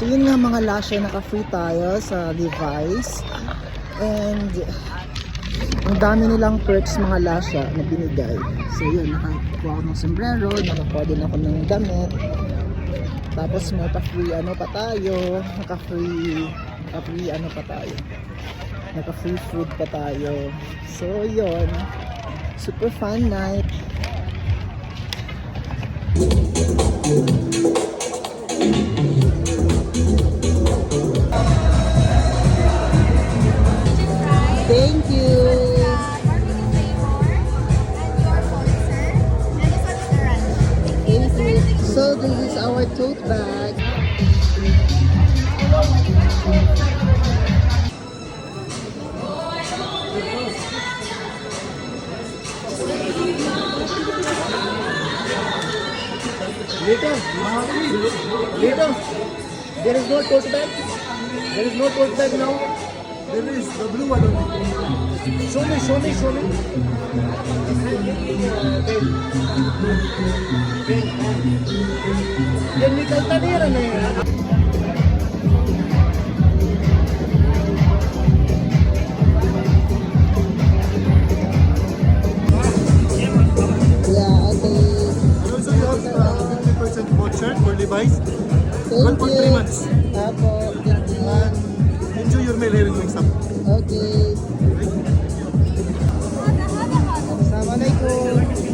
So yun nga mga lashe, naka-free tayo sa Levi's. And ang dami nilang perks mga lashe na binigay. So yun, nakakuha ako ng sombrero, nakakuha din ako ng damit. Tapos may pa-free ano pa tayo, naka-free ano pa tayo. Naka-free food pa tayo. So yun, super fun night. Thank you. So this is our tote bag. Later, there is no tote bag. There is no tote bag now. There is the blue one only. Show me. ये निकलता नहीं रहा नहीं Yeah, okay. Also you have 50% voucher for Levi's. One for 3 months. Apo, thank you. And enjoy your meal here in Wingstop. Okay. Assalamualaikum.